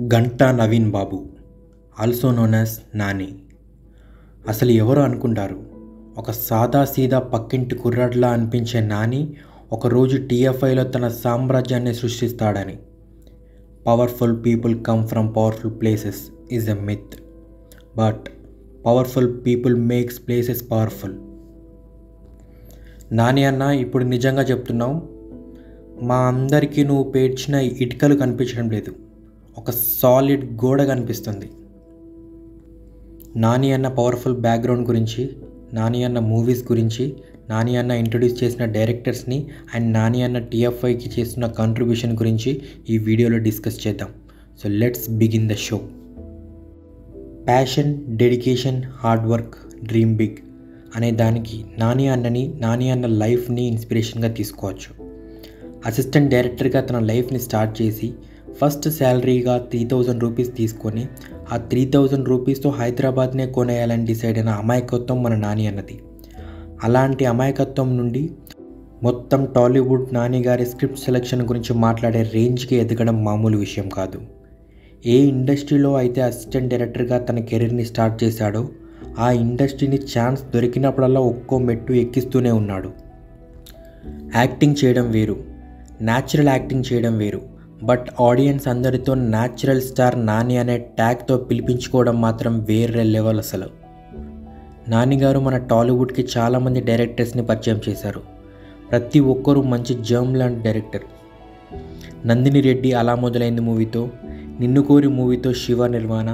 గంటా నవీన్ బాబు, also known as Nani. అసలు ఎవరు అనుకుంటారు? ఒక సాదాసీదా పక్కింటి కుర్రాడ్లా అనిపించే నాని ఒకరోజు టీఎఫ్ఐలో తన సామ్రాజ్యాన్ని సృష్టిస్తాడని. Powerful people come from powerful places is a myth, but powerful people makes places powerful. Nani అన్న, ఇప్పుడు నిజంగా చెప్తున్నావు, మా అందరికీ నువ్వు పేర్చిన ఇటుకలు కనిపించడం లేదు, ఒక సాలిడ్ గోడ కనిపిస్తుంది. నాని అన్న పవర్ఫుల్ బ్యాక్గ్రౌండ్ గురించి, నాని అన్న మూవీస్ గురించి, నాని అన్న ఇంట్రడ్యూస్ చేసిన డైరెక్టర్స్ని అండ్ నాని అన్న టీఎఫ్ఐకి చేస్తున్న కాంట్రిబ్యూషన్ గురించి ఈ వీడియోలో డిస్కస్ చేద్దాం. So let's begin the show. Passion, dedication, hard work, dream big అనే దానికి నాని అన్న లైఫ్ని ఇన్స్పిరేషన్గా తీసుకోవచ్చు. అసిస్టెంట్ డైరెక్టర్గా తన లైఫ్ని స్టార్ట్ చేసి ఫస్ట్ శాలరీగా 3000 రూపీస్ తీసుకొని ఆ 3000 రూపీస్తో హైదరాబాద్నే కొనేయాలని డిసైడ్ అయిన అమాయకత్వం మన నాని అన్నది. అలాంటి అమాయకత్వం నుండి మొత్తం టాలీవుడ్ నాని గారి స్క్రిప్ట్ సెలెక్షన్ గురించి మాట్లాడే రేంజ్కి ఎదగడం మామూలు విషయం కాదు. ఏ ఇండస్ట్రీలో అయితే అసిస్టెంట్ డైరెక్టర్గా తన కెరీర్ని స్టార్ట్ చేశాడో ఆ ఇండస్ట్రీని ఛాన్స్ దొరికినప్పుడల్లా ఒక్కో మెట్టు ఎక్కిస్తూనే ఉన్నాడు. యాక్టింగ్ చేయడం వేరు, న్యాచురల్ యాక్టింగ్ చేయడం వేరు, బట్ ఆడియన్స్ అందరితో న్యాచురల్ స్టార్ నాని అనే ట్యాగ్తో పిలిపించుకోవడం మాత్రం వేరే లెవెల్. అసలు నాని గారు మన టాలీవుడ్కి చాలామంది డైరెక్టర్స్ని పరిచయం చేశారు. ప్రతి ఒక్కరూ మంచి జర్మ్ లాంటి డైరెక్టర్. నందిని రెడ్డి అలా మొదలైంది మూవీతో, నిన్ను కోరి మూవీతో శివ నిర్వాణ,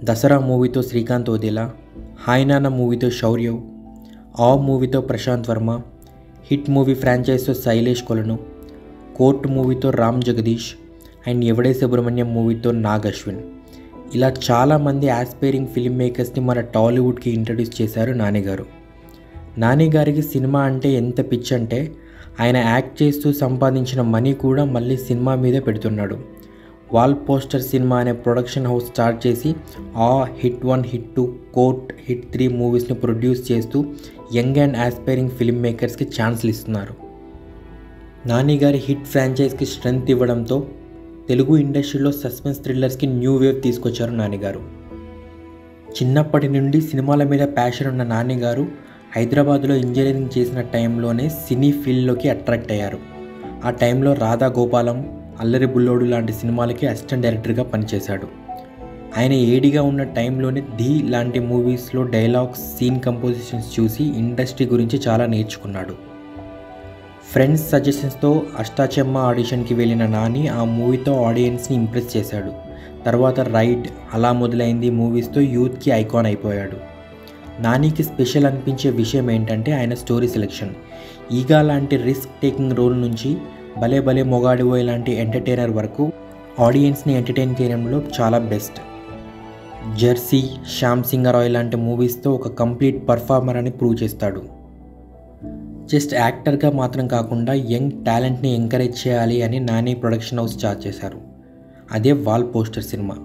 దసరా మూవీతో శ్రీకాంత్ ఓదేలా, హాయ్ నాన్న మూవీతో శౌర్యవ్, ఆ మూవీతో ప్రశాంత్ వర్మ, హిట్ మూవీ ఫ్రాంచైజ్తో శైలేష్ కొలను, కోర్ట్ మూవీతో రామ్ జగదీష్ అండ్ ఎవడే సుబ్రహ్మణ్యం మూవీతో నాగ్ అశ్విన్. ఇలా చాలామంది ఆస్పైరింగ్ ఫిల్మ్ మేకర్స్ని మన టాలీవుడ్కి ఇంట్రడ్యూస్ చేశారు నాని గారు. నాని గారికి సినిమా అంటే ఎంత పిచ్చి అంటే ఆయన యాక్ట్ చేస్తూ సంపాదించిన మనీ కూడా మళ్ళీ సినిమా మీదే పెడుతున్నాడు. వాల్ పోస్టర్ సినిమా అనే ప్రొడక్షన్ హౌస్ స్టార్ట్ చేసి ఆ హిట్ 1, హిట్ 2, కోర్ట్, హిట్ 3 మూవీస్ని ప్రొడ్యూస్ చేస్తూ యంగ్ అండ్ ఆస్పైరింగ్ ఫిల్మ్ మేకర్స్కి ఛాన్స్లు ఇస్తున్నారు. నాని గారి హిట్ ఫ్రాంచైజ్కి స్ట్రెంగ్త్ ఇవ్వడంతో తెలుగు ఇండస్ట్రీలో సస్పెన్స్ థ్రిల్లర్స్కి న్యూ వేవ్ తీసుకొచ్చారు నాని గారు. చిన్నప్పటి నుండి సినిమాల మీద ప్యాషన్ ఉన్న నాని గారు హైదరాబాద్లో ఇంజనీరింగ్ చేసిన టైంలోనే సినీ ఫీల్డ్లోకి అట్రాక్ట్ అయ్యారు. ఆ టైంలో రాధా గోపాలం, అల్లరి బుల్లోడు లాంటి సినిమాలకి అసిస్టెంట్ డైరెక్టర్గా పనిచేశాడు. ఆయన ఏడిగా ఉన్న టైంలోనే ది లాంటి మూవీస్లో డైలాగ్స్, సీన్ కంపోజిషన్స్ చూసి ఇండస్ట్రీ గురించి చాలా నేర్చుకున్నాడు. ఫ్రెండ్స్ సజెషన్స్తో అష్టాచెమ్మ ఆడిషన్కి వెళ్ళిన నాని ఆ మూవీతో ఆడియన్స్ని ఇంప్రెస్ చేశాడు. తర్వాత రైడ్, అలా మొదలైంది మూవీస్తో యూత్కి ఐకాన్ అయిపోయాడు. నానికి స్పెషల్ అనిపించే విషయం ఏంటంటే ఆయన స్టోరీ సెలెక్షన్. ఈగా లాంటి రిస్క్ టేకింగ్ రోల్ నుంచి భలే భలే మొగాడివోయ్ లాంటి ఎంటర్టైనర్ వరకు ఆడియన్స్ని ఎంటర్టైన్ చేయడంలో చాలా బెస్ట్. జెర్సీ, శ్యామ్ సింగర్ రాయ్ లాంటి మూవీస్తో ఒక కంప్లీట్ పర్ఫార్మర్ అని ప్రూవ్ చేస్తాడు. జస్ట్ యాక్టర్గా మాత్రం కాకుండా యంగ్ టాలెంట్ని ఎంకరేజ్ చేయాలి అని నాని ప్రొడక్షన్ హౌస్ స్టార్ట్ చేశారు. అదే వాల్ పోస్టర్ సినిమా.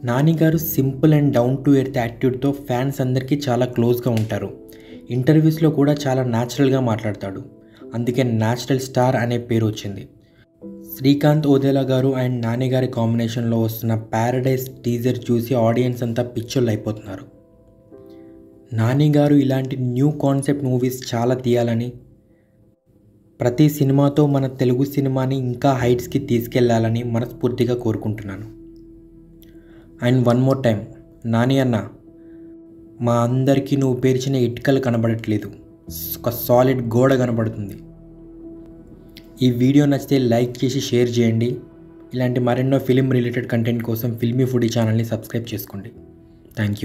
నాని గారు simple and down to earth యాటిట్యూడ్తో ఫ్యాన్స్ అందరికీ చాలా క్లోజ్గా ఉంటారు. ఇంటర్వ్యూస్లో కూడా చాలా న్యాచురల్గా మాట్లాడతాడు. అందుకే న్యాచురల్ స్టార్ అనే పేరు వచ్చింది. శ్రీకాంత్ ఓదేలా గారు అండ్ నాని గారి కాంబినేషన్లో వస్తున్న ప్యారడైజ్ టీజర్ చూసి ఆడియన్స్ అంతా పిచ్చోళ్ళు అయిపోతున్నారు. నాని గారు ఇలాంటి న్యూ కాన్సెప్ట్ మూవీస్ చాలా తీయాలని, ప్రతి సినిమాతో మన తెలుగు సినిమాని ఇంకా హైట్స్కి తీసుకెళ్లాలని మనస్ఫూర్తిగా కోరుకుంటున్నాను. And one more time, Nani అన్న, మా అందరికీ నువ్వు పేర్చిన ఇటుకలు కనబడట్లేదు, ఒక సాలిడ్ గోడ కనబడుతుంది. ఈ వీడియో నచ్చితే లైక్ చేసి షేర్ చేయండి. ఇలాంటి మరెన్నో ఫిలిం రిలేటెడ్ కంటెంట్ కోసం ఫిల్మీ ఫుడీ ఛానల్ని సబ్స్క్రైబ్ చేసుకోండి. Thank you.